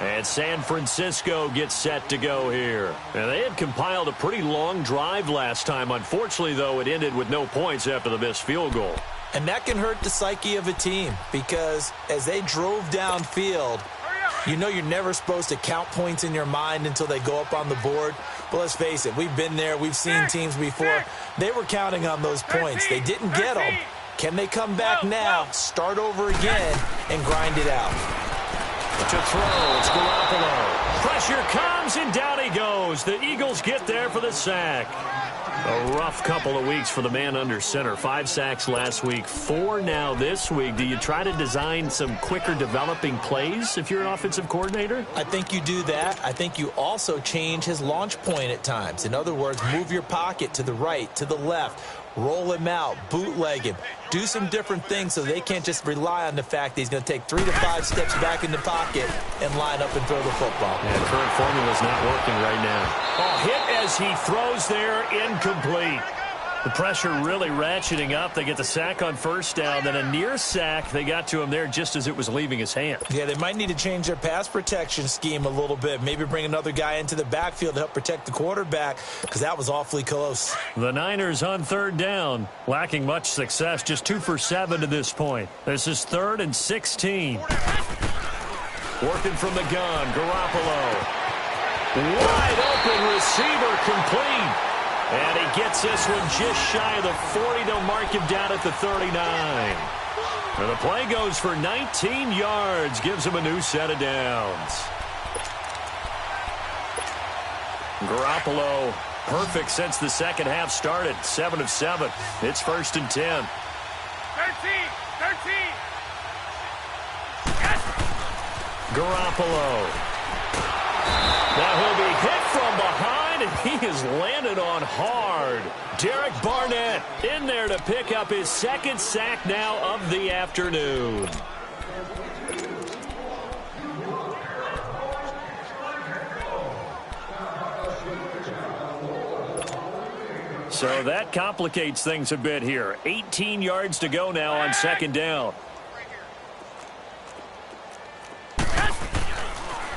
And San Francisco gets set to go here. And they had compiled a pretty long drive last time. Unfortunately, though, it ended with no points after the missed field goal. And that can hurt the psyche of a team because as they drove downfield, You know you're never supposed to count points in your mind until they go up on the board. But let's face it, we've been there. We've seen teams before. They were counting on those points. They didn't get them. Can they come back now, start over again, and grind it out? To throw, it's Garoppolo. Pressure comes, and down he goes. The Eagles get there for the sack. A rough couple of weeks for the man under center. 5 sacks last week, 4 now this week. Do you try to design some quicker developing plays if you're an offensive coordinator? I think you do that. I think you also change his launch point at times. In other words, move your pocket to the right, to the left. Roll him out, bootleg him, do some different things so they can't just rely on the fact that he's going to take 3 to 5 steps back in the pocket and line up and throw the football. Yeah, current formula is not working right now. Oh, hit as he throws there, incomplete. The pressure really ratcheting up. They get the sack on first down, then a near sack. They got to him there just as it was leaving his hand. Yeah, they might need to change their pass protection scheme a little bit. Maybe bring another guy into the backfield to help protect the quarterback because that was awfully close. The Niners on third down, lacking much success, just 2 for 7 to this point. This is 3rd and 16. Working from the gun, Garoppolo. Wide open receiver, complete. And he gets this one just shy of the 40. They'll mark him down at the 39. And the play goes for 19 yards. Gives him a new set of downs. Garoppolo, perfect since the second half started. 7 of 7. It's 1st and 10. 13. Yes. Garoppolo. Now he'll be hit from behind, and he is landed on hard. Derek Barnett in there to pick up his 2nd sack now of the afternoon. So that complicates things a bit here. 18 yards to go now on 2nd down.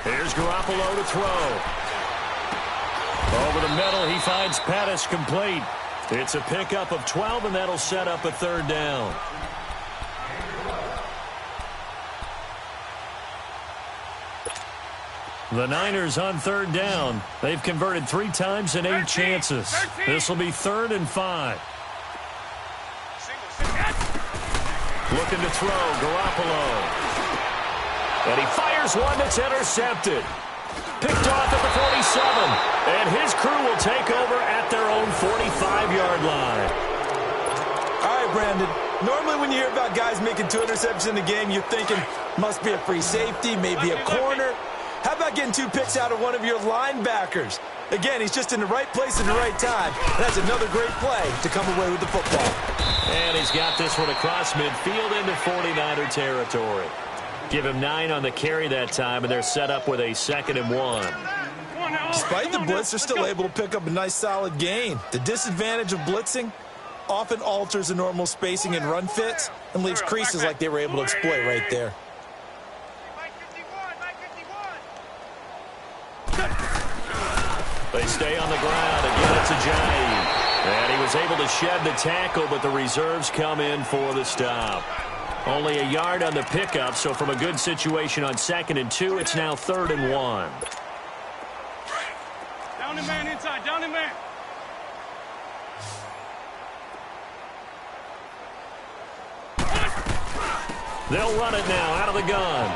Here's Garoppolo to throw. Over the middle, he finds Pettis complete. It's a pickup of 12, and that'll set up a 3rd down. The Niners on 3rd down. They've converted 3 times in 8 chances. This will be 3rd and 5. Looking to throw, Garoppolo. And he fires one that's intercepted. Picked off at the 47. And his crew will take over at their own 45-yard line. All right, Brandon. Normally when you hear about guys making 2 interceptions in the game, you're thinking must be a free safety, maybe a corner. How about getting 2 picks out of one of your linebackers? Again, he's just in the right place at the right time. That's another great play to come away with the football. And he's got this one across midfield into 49er territory. Give him 9 on the carry that time, and they're set up with a 2nd and 1. Despite the blitz, they're still able to pick up a nice solid gain. The disadvantage of blitzing often alters the normal spacing and run fits and leaves creases like they were able to exploit right there. They stay on the ground. Again, it's Ajayi. And he was able to shed the tackle, but the reserves come in for the stop. Only a yard on the pickup, so from a good situation on 2nd and 2, it's now 3rd and 1. Down the man inside, down the man. They'll run it now out of the gun.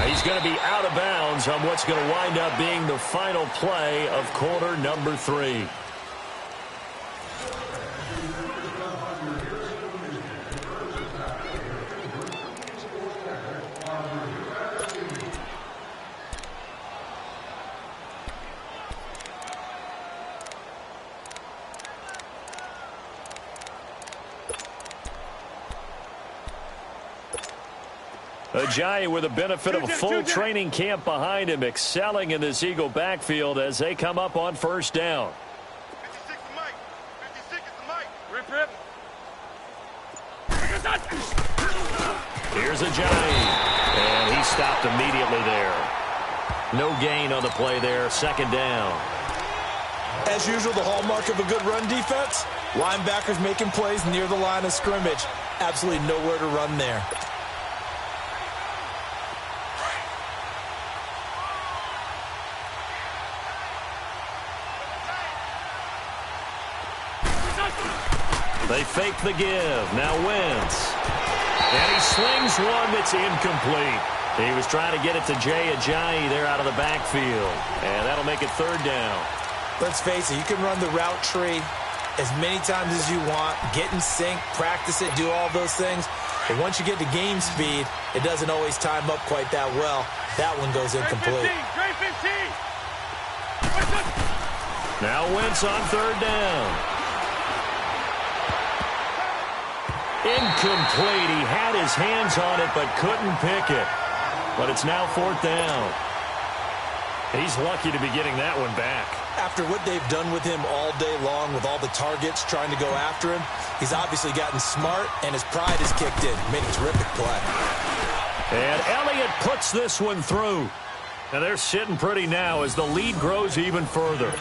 He's going to be out of bounds on what's going to wind up being the final play of quarter number 3. Ajayi with the benefit of a full training camp behind him, excelling in this Eagle backfield as they come up on 1st down. 56 is Mike. 56 is Mike. Rip, rip. Here's Ajayi. And he stopped immediately there. No gain on the play there. 2nd down. As usual, the hallmark of a good run defense, linebackers making plays near the line of scrimmage. Absolutely nowhere to run there. They fake the give. Now Wentz. And he slings one that's incomplete. He was trying to get it to Jay Ajayi there out of the backfield. And that'll make it third down. Let's face it, you can run the route tree as many times as you want, get in sync, practice it, do all those things. But once you get to game speed, it doesn't always time up quite that well. That one goes incomplete. Now Wentz on third down. Incomplete. He had his hands on it but couldn't pick it. But it's now fourth down. He's lucky to be getting that one back. After what they've done with him all day long with all the targets trying to go after him, he's obviously gotten smart and his pride has kicked in. Made a terrific play. And Elliott puts this one through. And they're sitting pretty now as the lead grows even further.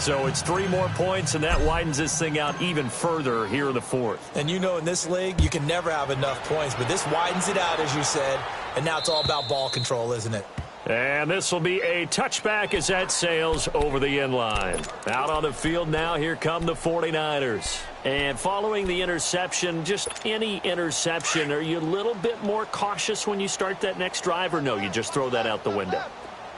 So it's 3 more points, and that widens this thing out even further here in the fourth. And you know in this league, you can never have enough points, but this widens it out, as you said, and now it's all about ball control, isn't it? And this will be a touchback as that sails over the end line. Out on the field now, here come the 49ers. And following the interception, just any interception, are you a little bit more cautious when you start that next drive, or no, you just throw that out the window?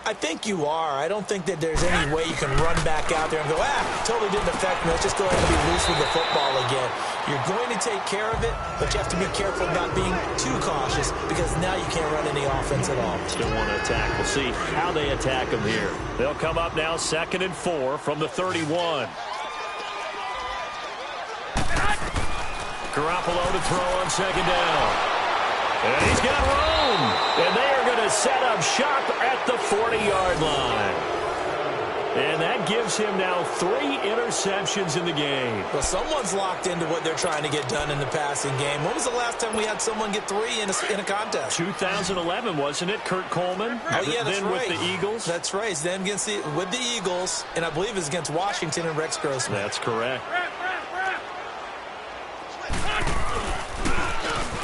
I think you are. I don't think that there's any way you can run back out there and go, totally didn't affect me. Let's just go ahead and be loose with the football again. You're going to take care of it, but you have to be careful about being too cautious because now you can't run any offense at all. Still want to attack. We'll see how they attack them here. They'll come up now 2nd and 4 from the 31. Garoppolo to throw on 2nd down. And he's got room. And they are going to set up shop at the 40-yard line. And that gives him now 3 interceptions in the game. Well, someone's locked into what they're trying to get done in the passing game. When was the last time we had someone get 3 in a contest? 2011, wasn't it, Kurt Coleman? Oh, yeah, that's then right. With the Eagles? That's right. It's then with the Eagles, and I believe it's against Washington and Rex Grossman. That's correct.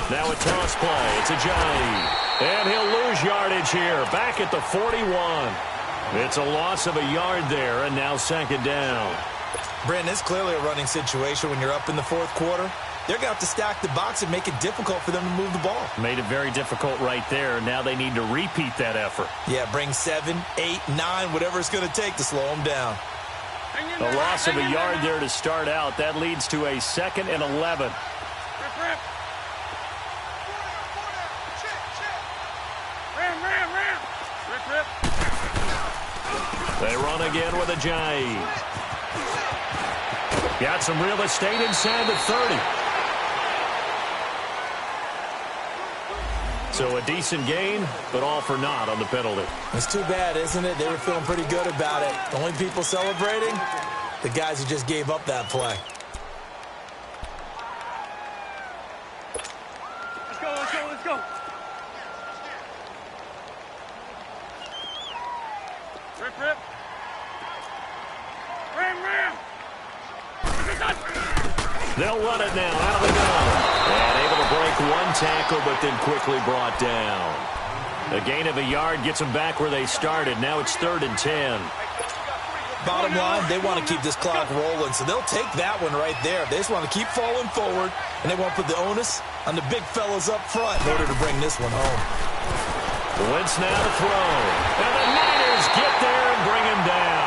Now a toss play. It's Ajayi. And he'll lose yardage here. Back at the 41. It's a loss of a yard there, and now 2nd down. Brandon, it's clearly a running situation when you're up in the 4th quarter. They're going to have to stack the box and make it difficult for them to move the ball. Made it very difficult right there. Now they need to repeat that effort. Yeah, bring 7, 8, 9, whatever it's going to take to slow them down. A loss of a yard there to start out. That leads to a 2nd and 11. They run again with Ajayi. Got some real estate inside the 30. So a decent gain, but all for naught on the penalty. It's too bad, isn't it? They were feeling pretty good about it. The only people celebrating, the guys who just gave up that play. Let's go, let's go, let's go. Rip. Ram. They'll run it now out of the gun. And able to break one tackle, but then quickly brought down. A gain of a yard gets them back where they started. Now it's 3rd and 10. Bottom line, they want to keep this clock rolling, so they'll take that one right there. They just want to keep falling forward, and they want to put the onus on the big fellas up front in order to bring this one home. Wentz now to throw. And the Niners get there and bring him down.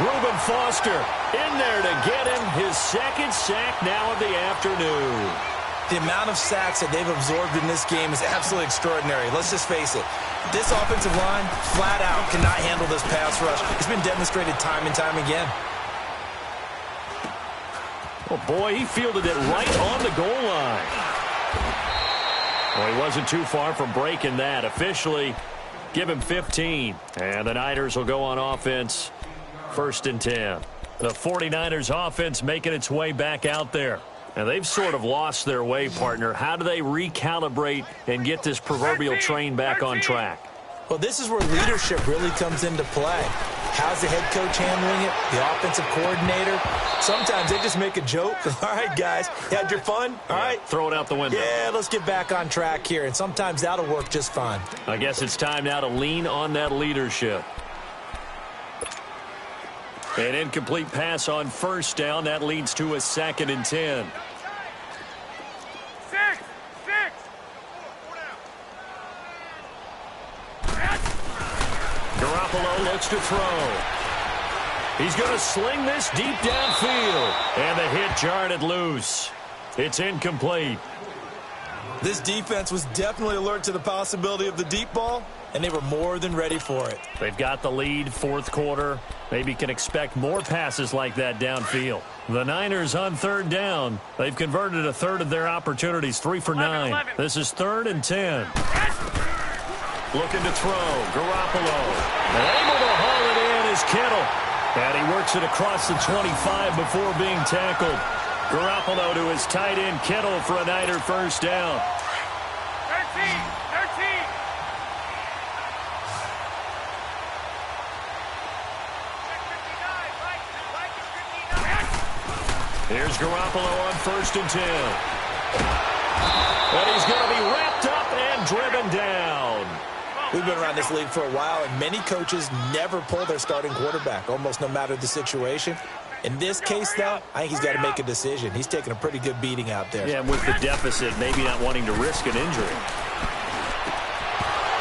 Reuben Foster in there to get him his 2nd sack now of the afternoon. The amount of sacks that they've absorbed in this game is absolutely extraordinary. Let's just face it. This offensive line, flat out, cannot handle this pass rush. It's been demonstrated time and time again. Oh, boy, he fielded it right on the goal line. Well, he wasn't too far from breaking that. Officially, give him 15. And the Niners will go on offense, 1st and 10. The 49ers offense making its way back out there. And they've sort of lost their way, partner. How do they recalibrate and get this proverbial train back on track? Well, this is where leadership really comes into play. How's the head coach handling it? The offensive coordinator? Sometimes they just make a joke. All right, guys, you had your fun? All right. Throw it out the window. Yeah, let's get back on track here. And sometimes that'll work just fine. I guess it's time now to lean on that leadership. An incomplete pass on 1st down. That leads to a 2nd and 10. Garoppolo looks to throw. He's going to sling this deep downfield. And the hit jarred it loose. It's incomplete. This defense was definitely alert to the possibility of the deep ball, and they were more than ready for it. They've got the lead, fourth quarter. Maybe can expect more passes like that downfield. The Niners on third down. They've converted a third of their opportunities, 3 for 9. This is 3rd and 10. Looking to throw. Garoppolo. Able to haul it in is Kittle. And he works it across the 25 before being tackled. Garoppolo to his tight end Kittle for a Niner first down. 13. Here's Garoppolo on 1st and 10. And he's going to be wrapped up and driven down. We've been around this league for a while, and many coaches never pull their starting quarterback, almost no matter the situation. In this case, though, I think he's got to make a decision. He's taking a pretty good beating out there. Yeah, with the deficit, maybe not wanting to risk an injury.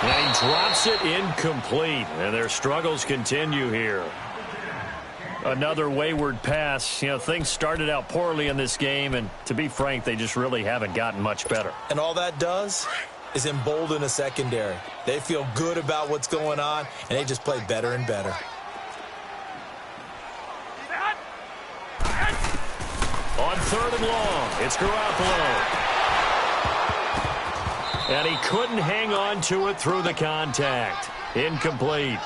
And he drops it incomplete, and their struggles continue here. Another wayward pass. You know, things started out poorly in this game, and to be frank, they just really haven't gotten much better. And all that does is embolden a secondary. They feel good about what's going on, and they just play better and better. On 3rd and long, it's Garoppolo. And he couldn't hang on to it through the contact. Incomplete.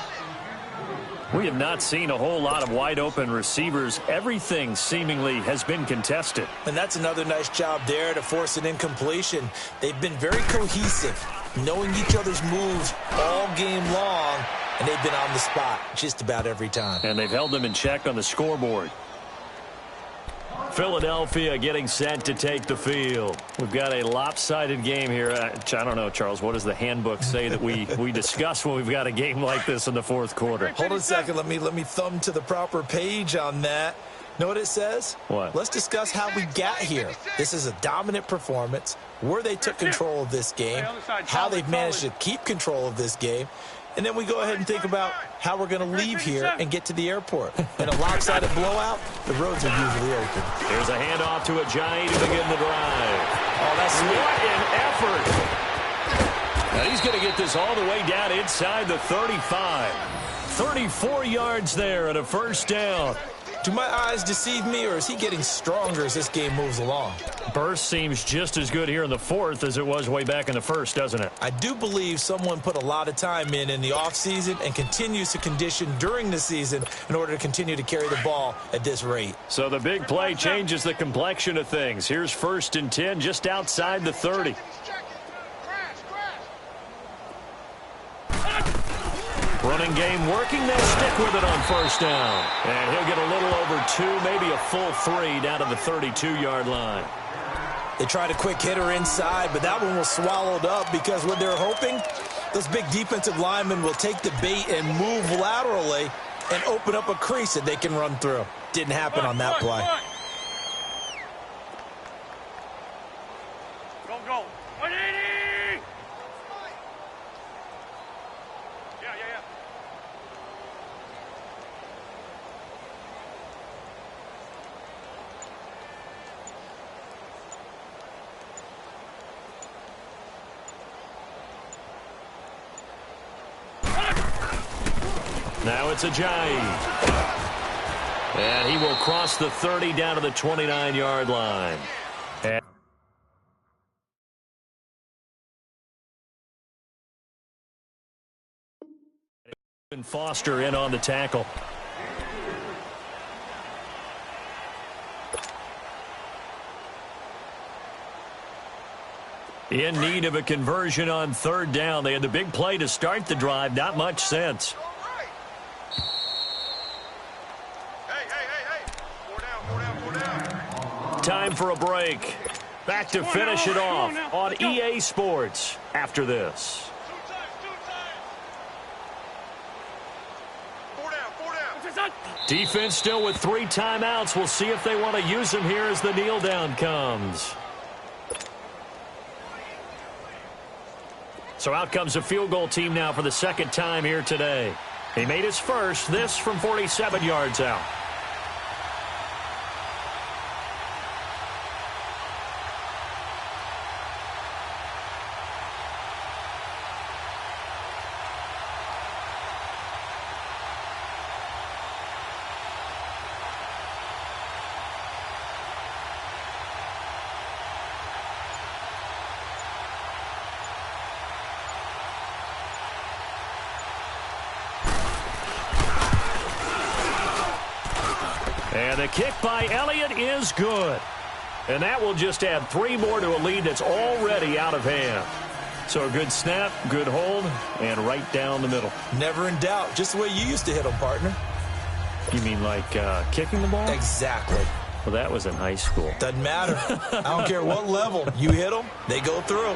We have not seen a whole lot of wide-open receivers. Everything seemingly has been contested. And that's another nice job there to force an incompletion. They've been very cohesive, knowing each other's moves all game long, and they've been on the spot just about every time. And they've held them in check on the scoreboard. Philadelphia getting set to take the field. We've got a lopsided game here. I don't know, Charles, what does the handbook say that we discuss when we've got a game like this in the fourth quarter? Hold on a second. Let me thumb to the proper page on that. Know what it says? What? Let's discuss how we got here. This is a dominant performance, where they took control of this game, how they've managed to keep control of this game, and then we go ahead and think about how we're going to leave here and get to the airport. In a lopsided blowout, the roads are usually open. Here's a handoff to Ajayi to begin the drive. Oh, that's sweet. What an effort. And he's going to get this all the way down inside the 35. 34 yards there and a first down. Do my eyes deceive me, or is he getting stronger as this game moves along? Burst seems just as good here in the fourth as it was way back in the first, doesn't it? I do believe someone put a lot of time in the offseason and continues to condition during the season in order to continue to carry the ball at this rate. So the big play changes the complexion of things. Here's 1st and 10 just outside the 30. Running game working. They'll stick with it on 1st down. And he'll get a little over 2, maybe a full 3 down to the 32-yard line. They tried a quick hitter inside, but that one was swallowed up because what they're hoping, those big defensive linemen will take the bait and move laterally and open up a crease that they can run through. Didn't happen on that play. Go, go. 180! Yeah. Now it's Ajayi. And he will cross the 30 down to the 29-yard line. And Foster in on the tackle. In need of a conversion on 3rd down. They had the big play to start the drive. Not much sense. Time for a break. Back to finish it off on EA Sports after this. Defense still with 3 timeouts. We'll see if they want to use them here as the kneel down comes. So out comes a field goal team now for the 2nd time here today. He made his first, this from 47 yards out. And the kick by Elliott is good. And that will just add 3 more to a lead that's already out of hand. So a good snap, good hold, and right down the middle. Never in doubt. Just the way you used to hit them, partner. You mean like kicking the ball? Exactly. Well, that was in high school. Doesn't matter. I don't care what level. You hit them, they go through.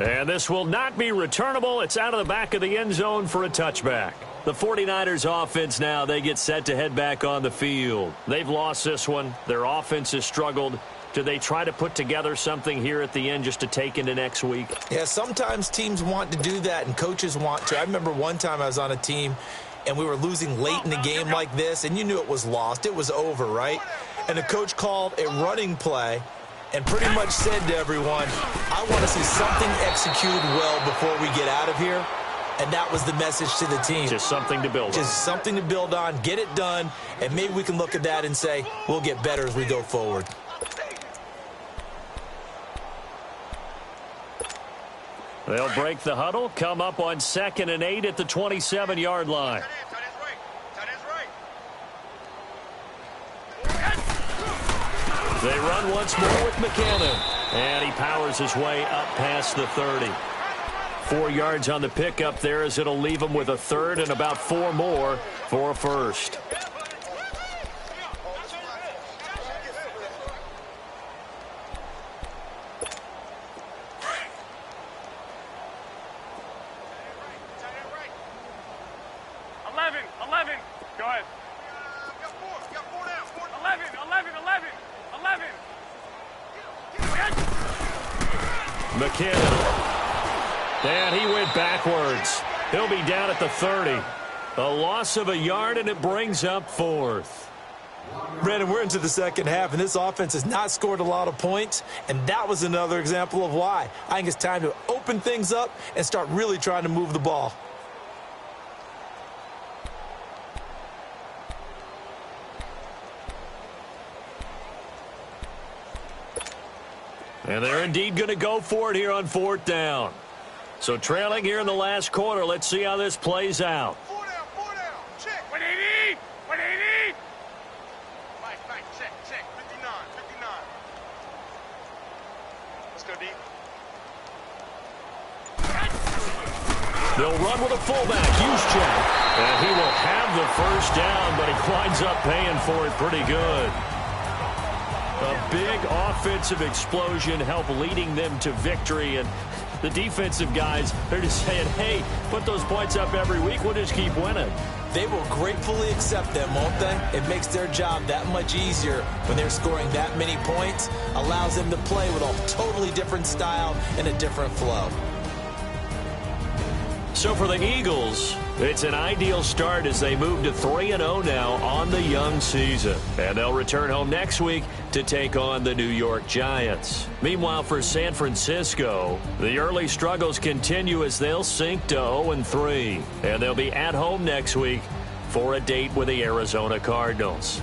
And this will not be returnable. It's out of the back of the end zone for a touchback. The 49ers offense now, they get set to head back on the field. They've lost this one. Their offense has struggled. Do they try to put together something here at the end just to take into next week? Yeah, sometimes teams want to do that and coaches want to. I remember one time I was on a team and we were losing late in the game like this, and you knew it was lost. It was over, right? And the coach called a running play and pretty much said to everyone, I want to see something executed well before we get out of here. And that was the message to the team. Just something to build on. Just something to build on, get it done, and maybe we can look at that and say, we'll get better as we go forward. They'll break the huddle, come up on 2nd and 8 at the 27-yard line. They run once more with McKinnon, and he powers his way up past the 30. 4 yards on the pickup there as it'll leave him with a third and about 4 more for a first. Go ahead. 11. McKinnon. And he went backwards. He'll be down at the 30. A loss of a yard, and it brings up 4th. Brandon, we're into the second half, and this offense has not scored a lot of points, and that was another example of why. I think it's time to open things up and start really trying to move the ball. And they're indeed going to go for it here on 4th down. So trailing here in the last quarter, let's see how this plays out. 4 down, check. 180, 180. Mike, check, 59. Let's go deep. They'll run with a fullback, Juszczyk. And he will have the first down, but he winds up paying for it pretty good. A big offensive explosion helped leading them to victory, and the defensive guys are just saying, hey, put those points up every week, we'll just keep winning. They will gratefully accept them, won't they? It makes their job that much easier when they're scoring that many points, allows them to play with a totally different style and a different flow. So for the Eagles, it's an ideal start as they move to 3-0 now on the young season. And they'll return home next week to take on the New York Giants. Meanwhile, for San Francisco, the early struggles continue as they'll sink to 0-3. And they'll be at home next week for a date with the Arizona Cardinals.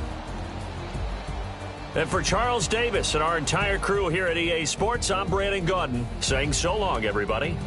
And for Charles Davis and our entire crew here at EA Sports, I'm Brandon Gaudin saying so long, everybody.